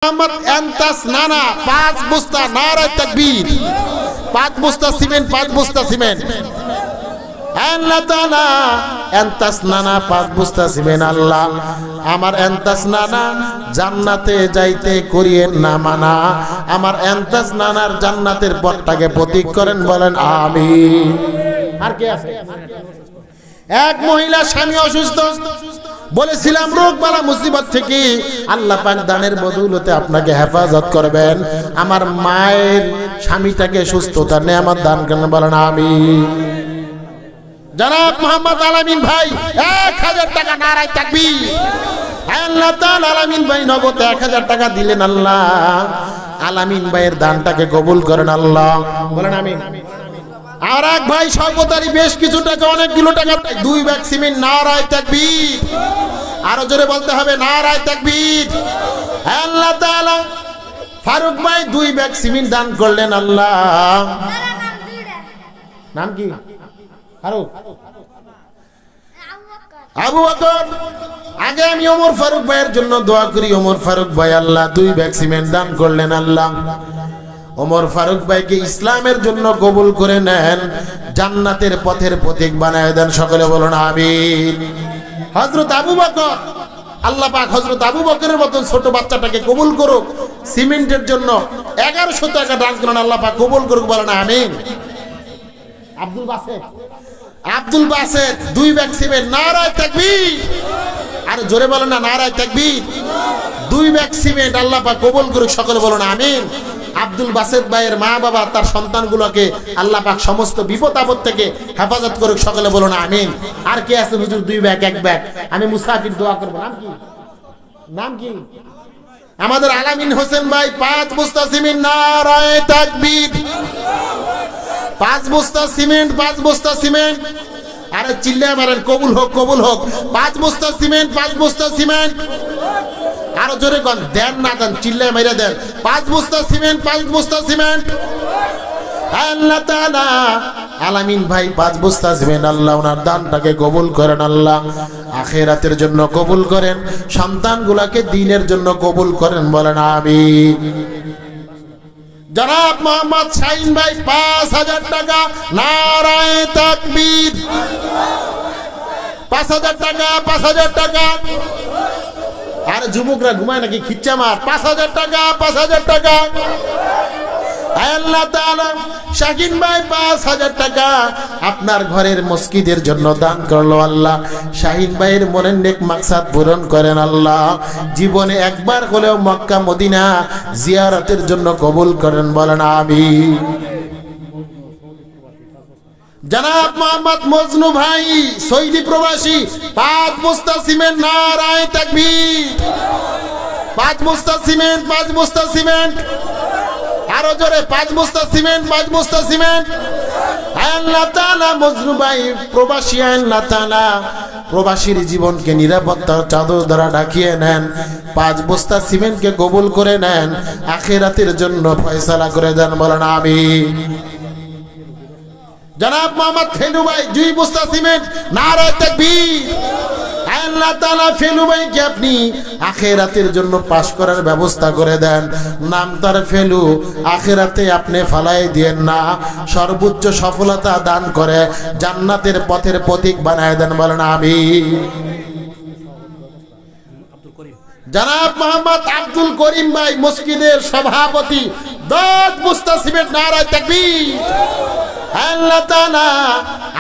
মোহাম্মদ এন্তাস নানা 5 বস্তা নারায়ে তাকবীর, 5 বস্তা সিমেন্ট, 5 বস্তা সিমেন্ট। আল্লাহ তাআলা এন্তাস নানা 5 বস্তা সিমেন্ট। আল্লাহ আমার এন্তাস নানা জান্নাতে যাইতে করিয়েন না মানা, আমার এন্তাস নানার জান্নাতের পথটাকে প্রতীক করেন, বলেন আমিন। আর কে আছে? এক মহিলা স্বামী অসুস্থ, বলেছিলাম রোগ বালা মুসিবত থেকে আল্লাহ পাক দানের বদৌলতে আপনাকে হেফাজত করবেন, আমার মায়ের স্বামীটাকে সুস্থতার নেয়ামত দান করেন, বলেন আমিন। জনাব মোহাম্মদ আলামিন ভাই 1000 টাকা নারায়ে তাকবীর। আল্লাহ তাআলা আলামিন ভাই নগদ 1000 টাকা দিলেন। আল্লাহ আলামিন ভাইয়ের দানটাকে কবুল করেন, আল্লাহ বলেন আমিন। আর এক ভাই সর্বদারি বেশ কিছু টাকা, অনেকগুলো টাকা, 2 ব্যাগ সিমেন্ট, নারায়ে তাকবীর। আরো জোরে বলতে হবে নারায়ে তাকবীর। আল্লাহ তাআলা ফারুক ভাই 2 ব্যাগ সিমেন্ট দান করলেন। আল্লাহ নাম কি? ফারুক, আবু বকর। আগে আমি ওমর ফারুক ভাইয়ের জন্য দোয়া করি। ওমর ফারুক ভাই আল্লাহ 2 ব্যাগ সিমেন্ট দান করলেন। আল্লাহ ওমর ফারুক ভাইকে ইসলামের জন্য কবুল করে নেন, জান্নাতের পথের প্রতীক বানায় দেন, সকলে বলুন আমিন। হযরত আবু বকর, আল্লাহ পাক হযরত আবু বকরের মতন ছোট বাচ্চাটাকে কবুল করুক, সিমেন্টের জন্য 1100 টাকা দান করেন, আল্লাহ পাক কবুল করুক, বলেন আমিন। আব্দুল বাসেত, আব্দুল বাসেত 2 ব্যাগ সিমেন্ট, নারায়ে তাকবীর। আর জোরে বলেন না নারায়ে তাকবীর। 2 ব্যাগ সিমেন্ট আল্লাহ পাক কবুল করুক, সকলে বলুন আমিন। আব্দুল বাসেত ভাইয়ের মা বাবা তার সন্তানগুলোকে আল্লাহ পাক সমস্ত বিপদ আপদ থেকে হেফাজত করুক, সকলে বলুন আমিন। আর কে আছে হুজুর? 2 ব্যাগ 1 ব্যাগ। আমি মুসাফির দোয়া করব। নাম কি? নাম কি? আমাদের আলামিন হোসেন ভাই 5 বস্তা সিমেন্ট, নারায়ে তাকবীর। 5 বস্তা সিমেন্ট, 5 বস্তা সিমেন্ট। আরে চিল্লায় মারেন, কবুল হোক, কবুল হোক। 5 বস্তা সিমেন্ট, 5 বস্তা সিমেন্ট। আরো জোরে কোন দেন না দেন, চিল্লায় মেরে দেন। 5 বস্তা সিমেন্ট, 5 বস্তা সিমেন্ট। আল্লাহ তাআলা আলামিন ভাই 5 বস্তা সিমেন্ট, আল্লাহ ওনার দানটাকে কবুল করেন, আল্লাহ আখিরাতের জন্য কবুল করেন, সন্তানগুলোকে দ্বীনের জন্য কবুল করেন, বলেন আমিন। জনাব মোহাম্মদ শাহিন ভাই 5000 টাকা, নারায়ে তাকবীর। 5000 টাকা, 5000 টাকা। আর যুবকরা ঘুমায় নাকি? খিচ্চা মার। 5000 টাকা, 5000 টাকা। আল্লাহ তাআলা শাহিন ভাই 5000 টাকা আপনার ঘরের মসজিদের জন্য দান করলো। আল্লাহ শাহিন ভাইয়ের মনের নেক মাকসাদ পূরণ করেন, আল্লাহ জীবনে একবার হলেও মক্কা মদিনা জিয়ারতের জন্য কবুল করেন, বলেন আমিন। জনাব মোহাম্মদ মজনু ভাই সৌদি প্রবাসী 5 বস্তা সিমেন্ট, নারায়ে তাকবীর। 5 বস্তা সিমেন্ট, 5 বস্তা সিমেন্ট। আরো জোরে 5 বস্তা সিমেন্ট, 5 বস্তা সিমেন্ট। আল্লাহ তাআলা মজনু ভাই প্রবাসী, আল্লাহ তাআলা প্রবাসীর জীবনকে নিরাপত্তার চাদর দ্বারা ঢাকিয়ে নেন, 5 বস্তা সিমেন্টকে কবুল করে নেন, আখিরাতের জন্য ফয়সালা করে দেন, বলেন আমিন। জনাব মোহাম্মদ ফেলু ভাই 2 বস্তা সিমেন্ট, নারায়ে তাকবীর। আল্লাহ তাআলা ফেলু ভাইকে আপনি আখিরাতের জন্য পাশ করার ব্যবস্থা করে দেন, নাম তার ফেলু, আখিরাতে আপনি ফালাই দিয়েন না, সর্বোচ্চ সফলতা দান করে জান্নাতের পথের প্রতীক বানায় দেন, বলেন আমিন। জনাব মোহাম্মদ আব্দুল করিম ভাই মসজিদের সভাপতি 10 বস্তা সিমেন্ট, নারায়ে তাকবীর। আল্লাহ তাআলা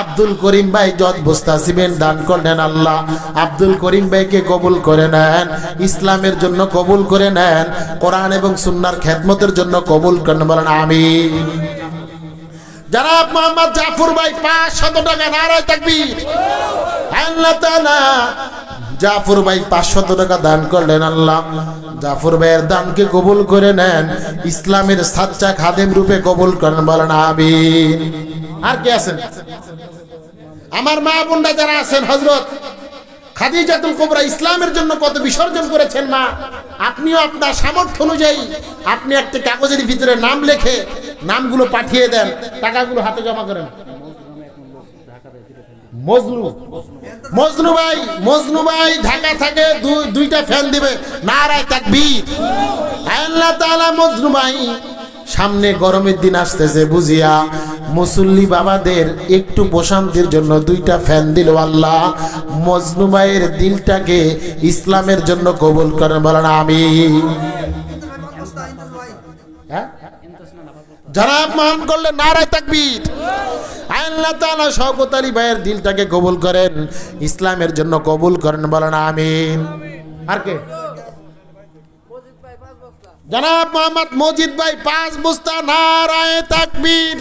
আব্দুল করিম ভাই 10 বস্তা সিমেন্ট দান করলেন, আল্লাহ আব্দুল করিম ভাইকে কবুল করে নেন, ইসলামের জন্য কবুল করে নেন, কোরআন এবং সুন্নাহর খেদমতের জন্য কবুল করেন, বলেন আমিন। জনাব মোহাম্মদ জাফর ভাই 500 টাকা, নারায়ে তাকবীর। আল্লাহ তাআলা জাফর ভাই 500 টাকা দান করলেন, আল্লাহ জাফর ভাইয়ের দানকে কবুল করে নেন, ইসলামের সাচ্চা খাদেম রূপে কবুল করেন, বলেন আমিন। আর কে আছেন? আমার মা বোনরা যারা আছেন, হযরত খাদিজাতুল কুবরা ইসলামের জন্য কত বিসর্জন করেছেন মা, আপনিও আপনার সামর্থ্য অনুযায়ী আপনি একটা কাগজের ভিতরে নাম লিখে নামগুলো পাঠিয়ে দেন, টাকাগুলো হাতে জমা করেন। মজনু ভাই ঢাকা থেকে দুইটা ফ্যান দিবে, নারায়ে তাকবীর। আল্লাহ তাআলা মজনু ভাই সামনে গরমের দিন আসতেছে বুঝিয়া মুসল্লি বাবাদের একটু প্রশান্তির জন্য দুইটা ফ্যান দিল আল্লাহ। মজনু ভাইয়ের দিলটাকে ইসলামের জন্য কবুল করেন, বলেন আমিন। যারা মান করলে নারায়ে তাকবীর। আল্লাহ তাআলা শওকত আলী ভাইয়ের দিলটাকে কবুল করেন, ইসলামের জন্য কবুল করেন, বলেন আমিন। আর কে? জনাব মোহাম্মদ মজিদ ভাই 5 বস্তা, নারায়ে তাকবীর।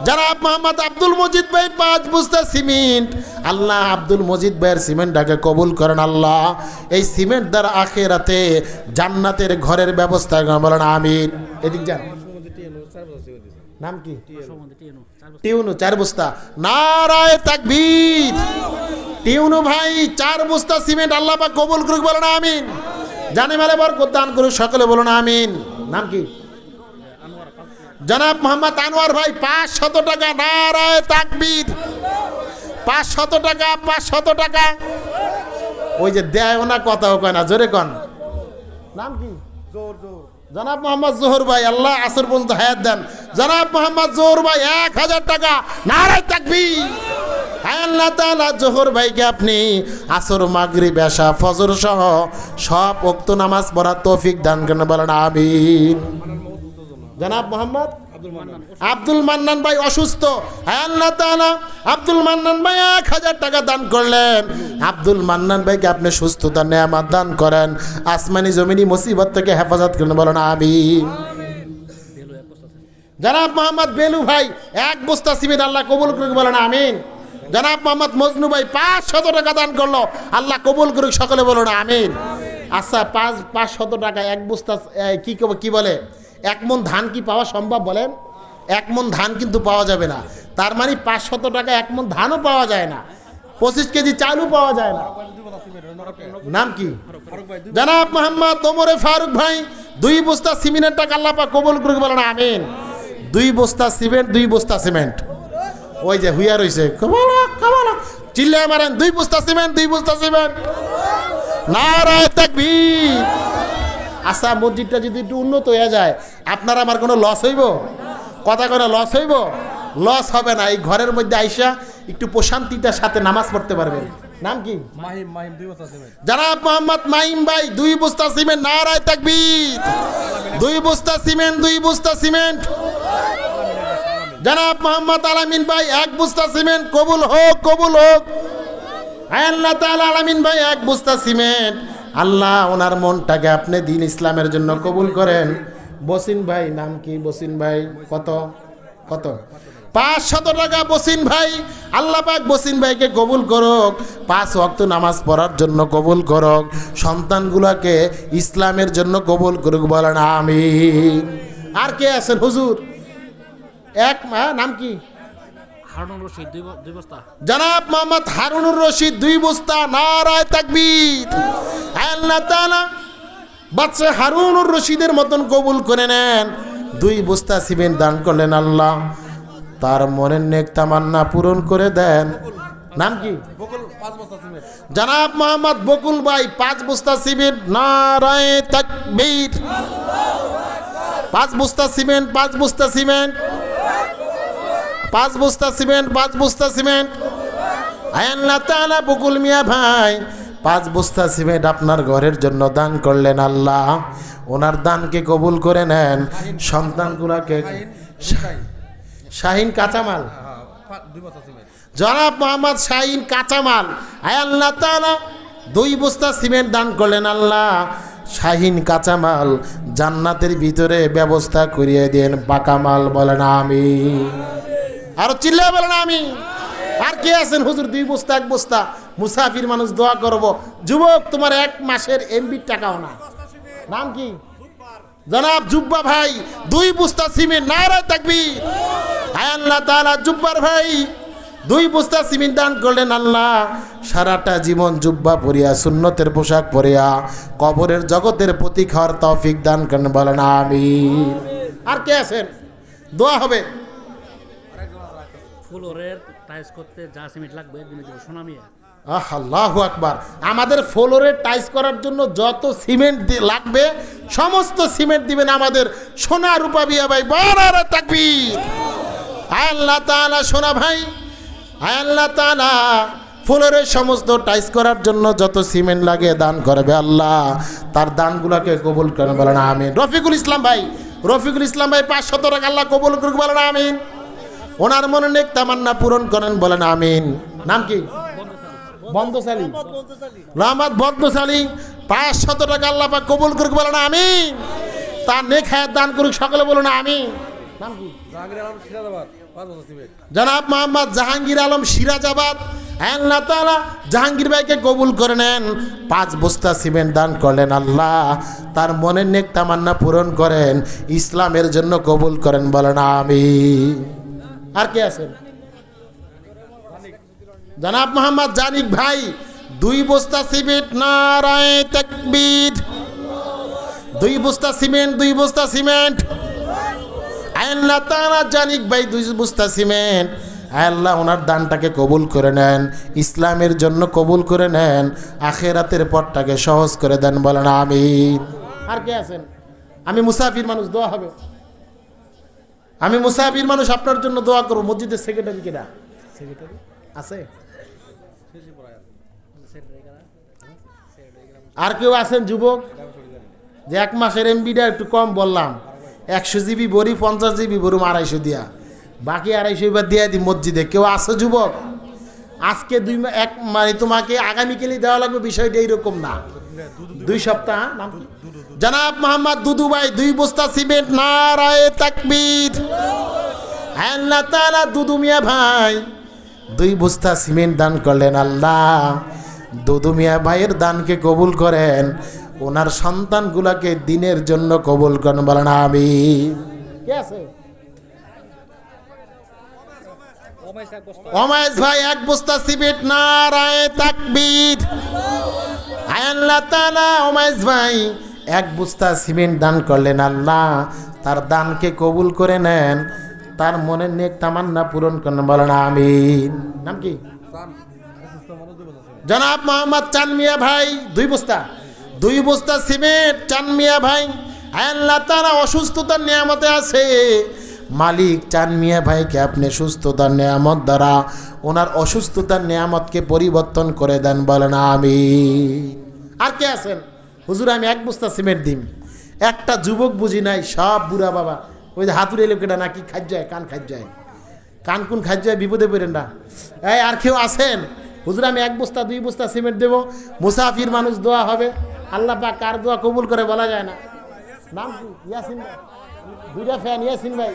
জনাব মোহাম্মদ আব্দুল মজিদ ভাই 5 বস্তা সিমেন্ট। আল্লাহ আব্দুল মজিদ ভাইয়ের সিমেন্টটাকে কবুল করেন আল্লাহ। এই সিমেন্ট দ্বারা আখিরাতে জান্নাতের ঘরের ব্যবস্থা করেন, বলেন আমিন। এদিক যান, নাম কি? টিউনু 4 বস্তা, নারায়ে তাকবীর। টিউনু ভাই 4 বস্তা সিমেন্ট আল্লাহ পাক কবুল করুক, বলেন আমিন। জানে মালে বরকত দান করুক, সকলে বলুন আমিন। নাম কি? জনাব মোহাম্মদ আনোয়ার ভাই 500 টাকা, নারায়ে তাকবীর। 500 টাকা, 500 টাকা। ওই যে দেয় না, কথাও কয় না, জোরে কন। নাম কি? জনাব মোহাম্মদ জোহর ভাই, আল্লাহ আসর পর্যন্ত হায়াত দেন। জনাব মোহাম্মদ জোহর ভাই 1000 টাকা, নারায়ে তাকবীর। আল্লাহ তাআলা জোহর ভাইকে আপনি আসর মাগরিব এশা ফজর সহ সব ওয়াক্ত নামাজ পড়ার তৌফিক দান করেন, বলেন আমিন। জনাব মোহাম্মদ আব্দুল মান্নান ভাই অসুস্থ, আল্লাহ তাআলা আব্দুল মান্নান ভাই 1000 টাকা দান করলেন। আব্দুল মান্নান ভাইকে আপনি সুস্থতা নেয়ামত দান করেন, আসমানি জমিনি মুসিবত থেকে হেফাজত করেন, বলেন আমিন। জনাব মোহাম্মদ বেলু ভাই 1 বস্তা সিমেন্ট আল্লাহ কবুল করুক, বলেন আমিন। জনাব মোহাম্মদ মজনু ভাই 500 টাকা দান করলো, আল্লাহ কবুল করুক, সকলে বলুন আমিন। আচ্ছা 500 টাকা 1 বস্তা কি বলে 1 মণ ধান কি পাওয়া সম্ভব বলেন? 1 মণ ধান কিন্তু পাওয়া যাবে না। তার মানে 500 টাকা 1 মণ ধানও পাওয়া যায় না, 25 কেজি চালও পাওয়া যায় না। নাম কি? জনাব মোহাম্মদ ওমরে ফারুক ভাই 2 বস্তা সিমেন্টের টাকা আল্লাহ পাক কবুল করুক, বলেন আমিন। 2 বস্তা সিমেন্ট, 2 বস্তা সিমেন্ট। ওই যে হুইয়া রয়েছে, চিল্লায় মারেন, 2 বস্তা সিমেন্ট, 2 বস্তা সিমেন্ট, নারায়ে তাকবীর। আচ্ছা মসজিদটা যদি একটু উন্নত হয়ে যায়, আপনার আমার কোনো লস হইব? কথা করে লস হইব? লস হবে না। এই ঘরের মধ্যে আইসা একটু প্রশান্তিটার সাথে নামাজ পড়তে পারবেন। নাম কি? মাহিম 2 বস্তা সিমেন্ট। জনাব মোহাম্মদ মাহিম ভাই 2 বস্তা সিমেন্ট, নারায়ে তাকবীর। 2 বস্তা সিমেন্ট, 2 বস্তা সিমেন্ট। জনাব মোহাম্মদ আলামিন ভাই 1 বস্তা সিমেন্ট, কবুল হোক, কবুল হোক। আল্লাহ তাআলা আলামিন ভাই 1 বস্তা সিমেন্ট, আল্লাহ ওনার মনটাকে আপনি দিন ইসলামের জন্য কবুল করেন। বসিন ভাই, নাম কি? বসিন ভাই কত? 500 টাকা বসিন ভাই, আল্লাহ পাক বসিন ভাইকে কবুল করুক, 5 ওয়াক্ত নামাজ পড়ার জন্য কবুল করুক, সন্তানগুলোকে ইসলামের জন্য কবুল করুক, বলেন আমিন। আর কে আছেন হুজুর? নাম কি? হারুনুর রশিদ 2 বস্তা। জনাব মোহাম্মদ হারুনুর রশিদ 2 বস্তা, নারায়ে তাকবীর। আল্লাহ তাআলা বাদশা হারুনুর রশিদের মতন কবুল করে নেন। 2 বস্তা সিমেন্ট দান করলেন আল্লাহ, তার মনের নেক তামান্না পূরণ করে দেন। নাম কি? বকুল 5 বস্তা সিমেন্ট। জনাব মোহাম্মদ বকুল ভাই 5 বস্তা সিমেন্ট, নারায়ে তাকবীর। 5 বস্তা সিমেন্ট, 5 বস্তা সিমেন্ট, 5 বস্তা সিমেন্ট, 5 বস্তা সিমেন্ট। আল্লাহ তাআলা বকুল মিয়া ভাই 5 বস্তা সিমেন্ট আপনার ঘরের জন্য দান করলেন আল্লাহ, ওনার দানকে কবুল করে নেন। সন্তানগুলোকে শাহিন কাঁচামাল, 2 বস্তা সিমেন্ট। জনাব মোহাম্মদ শাহিন কাঁচামাল, আল্লাহ তাআলা 2 বস্তা সিমেন্ট দান করলেন আল্লাহ। শাহিন কাঁচামাল জান্নাতের ভিতরে ব্যবস্থা করিয়ে দেন, পাকা মাল, বলেন আমিন। আর চিল্লা বলেন আমিন। আর কে আছেন হুজুর? 2 বস্তা 1 বস্তা। মুসাফির মানুষ দোয়া করব। যুবক তোমার 1 মাসের এমবির টাকাও না। নাম কি? জনাব জুব্বা ভাই 2 বস্তা সিমেন্ট, নারায়ে তাকবীর। আল্লাহ তাআলা জুব্বার ভাই 2 বস্তা সিমেন্ট দান করলেন আল্লাহ। সারাটা জীবন জুব্বা পরিয়া সুন্নতের পোশাক পরিয়া কবরের জগতের প্রতীক হওয়ার তৌফিক দান করেন, বলেন আমিন। আর কে আছেন? দোয়া হবে। ফুলরের টাইস করতে যা সিমেন্ট লাগবে দিনে দিব সোনামিয়া। আল্লাহু আকবার। আমাদের ফ্লোরে টাইস করার জন্য যত সিমেন্ট লাগবে সমস্ত সিমেন্ট দিবেন আমাদের সোনা রূপা বিয়া ভাই। বড় তাকবীর। আল্লাহ তাআলা সোনা ভাই, আল্লাহ তাআলা ফ্লোরের সমস্ত টাইস করার জন্য যত সিমেন্ট লাগে দান করবে আল্লাহ, তার দানগুলোকে কবুল করে বলেন আমিন। রফিকুল ইসলাম ভাই, রফিকুল ইসলাম ভাই 500 টাকা আল্লাহ কবুল করুক বলেন আমিন। ওনার মনে নেক তামান্না পূরণ করেন বলেন আমিন। নাম কি? বন্দসালী রহমত বন্দসালী 500 টাকা আল্লাহ পাক কবুল করুক বলেন আমিন। তার নেক হায়াত দান করুক সকলে বলুন আমিন। নাম কি? জনাব মোহাম্মদ জাহাঙ্গীর আলম সিরাজাবাদ। আল্লাহ তাআলা জাহাঙ্গীর ভাইকে কবুল করে নেন। 5 বস্তা সিমেন্ট দান করলেন আল্লাহ, তার মনের নেক তামান্না পূরণ করেন, ইসলামের জন্য কবুল করেন বলেন আমিন। আর কে আছেন? জনাব মোহাম্মদ জানিক ভাই 2 বস্তা সিমেন্ট। নারায়ে তাকবীর। 2 বস্তা সিমেন্ট, 2 বস্তা সিমেন্ট। আল্লাহ তাআলা জানিক ভাই 2 বস্তা সিমেন্ট, আল্লাহ ওনার দানটাকে কবুল করে নেন, ইসলামের জন্য কবুল করে নেন, আখিরাতের পথটাকে সহজ করে দেন বলেন আমিন। আর কে আছেন? আমি মুসাফির মানুষ, দোয়া হবে। আমি মুসাফির মানুষ, আপনার জন্য দোয়া করব। মসজিদের সেক্রেটারি কিনা? সেক্রেটারি আছে? আর কেউ আছেন যুবক? যে 1 মাসের এমবিটা একটু কম বললাম, 100 জিবি ভরি, 50 জিবি ভরুম 250 দিয়া, বাকি 250 এবার দিয়ে দিই মসজিদে। কেউ আছে যুবক? আজকে 1 মানে তোমাকে আগামীকালই দেওয়া লাগবে, বিষয়টা এইরকম না, 2 সপ্তাহ। নাম কি? জনাব মোহাম্মদ দুদু ভাই 2 বস্তা সিমেন্ট। নারায়ে তাকবীর। আল্লাহ তাআলা দুদু মিয়া ভাই 2 বস্তা সিমেন্ট দান করলেন আল্লাহ, দুদু মিয়া ভাইয়ের দানকে কবুল করেন, ওনার সন্তানগুলাকে দিনের জন্য কবুল করেন বলেন আমিন। কে আছে? ওমাইস ভাই 1 বস্তা সিমেন্ট। নারায়ে তাকবীর। আল্লাহ তাআলা ওমাইস ভাই 1 বস্তা সিমেন্ট দান করলেন আল্লাহ, তার দানকে কবুল করে নেন, তার মনের নেক তামান্না পূরণ করেন বলেন আমিন। নাম কি? জনাব মোহাম্মদ চান মিয়া ভাই 2 বস্তা, 2 বস্তা সিমেন্ট। চান মিয়া ভাই আল্লাহ তাআলা অসুস্থতার নিয়ামতে আছে, মালিক চান মিয়া ভাইকে আপনি সুস্থতার নিয়ামত দ্বারা ওনার অসুস্থতার নিয়ামতকে পরিবর্তন করে দেন বলেন আমিন। আর কে আছেন? হুজুর আমি 1 বস্তা সিমেন্ট দিম। একটা যুবক বুঝি নাই, সব বুড়া বাবা। ওই যে হাতুড়ে লোকেটা নাকি খাজ যায়, কান খাজ যায়, কান কোন খাজ যায়, বিপদে পড়েন না। এই আর কেউ আছেন? হুজুর আমি 1 বস্তা 2 বস্তা সিমেন্ট দেবো। মুসাফির মানুষ, দোয়া হবে। আল্লাহ পাক কার দোয়া কবুল করে বলা যায় না। নাম কি? ইয়াসিন ভাই 2টা ফ্যান। ইয়াসিন ভাই,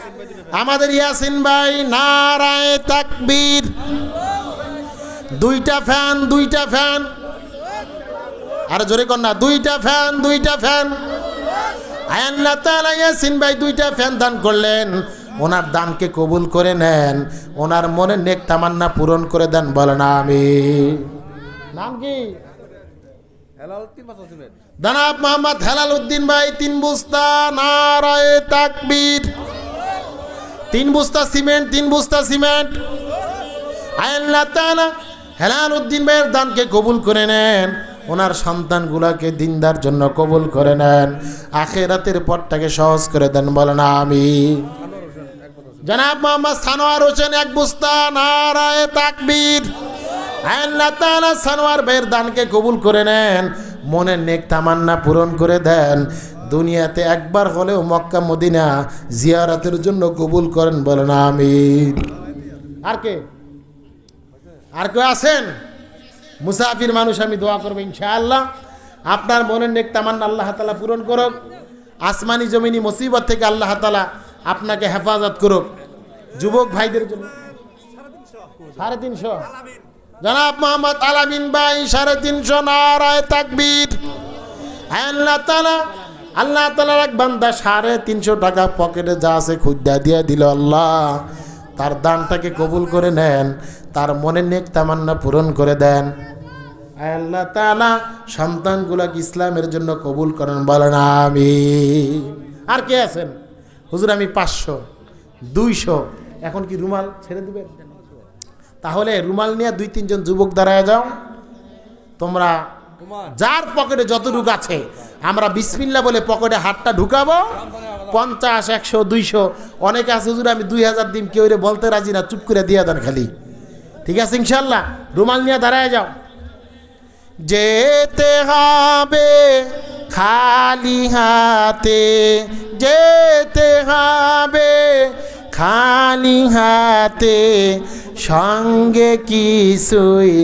আমাদের ইয়াসিন ভাই। নারায়ে তাকবীর। 2টা ফ্যান, 2টা ফ্যান। আর জোরে কর না, 2টা ফ্যান, 2টা ফ্যান। আল্লাহ তাআলা ইয়াসিন ভাই 2টা ফ্যান দান করলেন, ওনার দানকে কবুল করে নেন, ওনার মনে নেক তামান্না পূরণ করে দেন বলেন আমিন। নাম কি? জনাব মোহাম্মদ হেলাল উদ্দিন ভাই 3 বস্তা। নারায়ে তাকবীর। 3 বস্তা সিমেন্ট, 3 বস্তা সিমেন্ট। আল্লাহ তাআলা হেলাল উদ্দিন ভাইয়ের দানকে কবুল করে নেন, ওনার সন্তানগুলাকে দিনদার জন্য কবুল করে নেন, আখিরাতের পথটাকে সহজ করে দেন বলেন আমিন। জনাব মোহাম্মদ সানোয়ার হোসেন 1 বস্তা। নারায়ে তাকবীর। আল্লাহ তাআলা সানোয়ার ভাইয়ের দানকে কবুল করে নেন, মনের নেক তামান্না পূরণ করে দেন, দুনিয়াতে একবার হলেও মক্কা মদিনা জিয়ারতের জন্য কবুল করেন বলেন আমিন। আর কে? আর কেউ আছেন? মুসাফির মানুষ, আমি দোয়া করবো ইনশাআল্লাহ আপনার মনের নেক তামান্না আল্লাহ তাআলা পূরণ করুক, আসমানি জমিনি মুসিবত থেকে আল্লাহ তাআলা আপনাকে হেফাজত করুক। যুবক ভাইদের জন্য 350। জনাব মোহাম্মদ আলামিন ভাই 350। নারায়ে তাকবীর। আল্লাহ তাআলার এক বান্দা 350 টাকা পকেটে যা আছে খুদ্দা দিয়ে দিল। আল্লাহ তার দানটাকে কবুল করে নেন, তার মনে নেক তামান্না পূরণ করে দেন। আল্লাহ তাআলা সন্তানগুলোকে ইসলামের জন্য কবুল করেন বলেন আমিন। আর কে আছেন? হুজুর আমি 500 200। এখন কি রুমাল ছেড়ে দিবেন? তাহলে রুমাল নিয়ে 2-3 জন যুবক দাঁড়ায় যাও, তোমরা যার পকেটে যতটুকু আছে আমরা বিসমিল্লাহ বলে পকেটে হাতটা ঢুকাবো। 50, 100, 200 অনেকে আছে হুজুর আমি 2000 দিন, কেউ রে বলতে রাজি না, চুপ করে দিয়ে দেন খালি। ঠিক আছে ইনশাল্লাহ, রুমাল নিয়ে দাঁড়ায় যাও। যেতে হবে খালি হাতে, যেতে হবে খালি হাতে, সঙ্গে কিছুই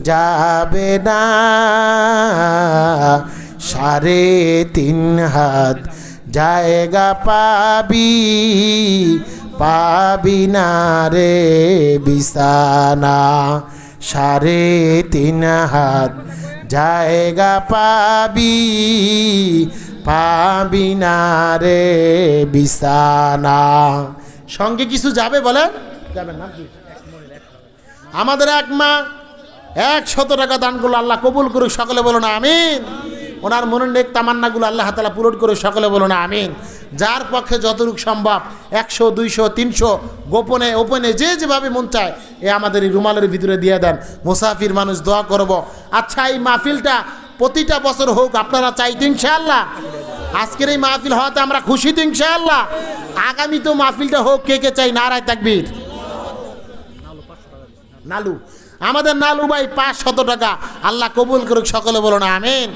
যাবে না। 3.5 হাত জায়গা পাবি, পাবি না রে বিছানা। 3.5 হাত জায়গা পাবি, পাবি না রে বিছানা। সঙ্গে কিছু যাবে বলেন? যাবেন না কি? আমাদের এক মা 100 টাকা দান করলো, আল্লাহ কবুল করুক, সকলে বলো না আমিন। ওনার মনের নেক তামান্নাগুলো আল্লাহ তাআলা পূরণ করে, সকলে বলো না আমিন। যার পক্ষে যতটুকু সম্ভব 100, 200, 300 গোপনে ওপেনে যে যেভাবে মন চায় এ আমাদের এই রুমালের ভিতরে দিয়ে দেন। মুসাফির মানুষ দোয়া করব। আচ্ছা এই মাহফিলটা প্রতিটা বছর হোক, আপনারা চাইতো ইনশাআল্লাহ? আজকের এই মাহফিল হওয়াতে আমরা খুশি তো ইনশাআল্লাহ? আগামী তো মাহফিলটা হোক, কে কে চাই নারায় তাকবীর। নালু, আমাদের নালু ভাই 500 টাকা, আল্লাহ কবুল করুক, সকলে বলো না আমিন।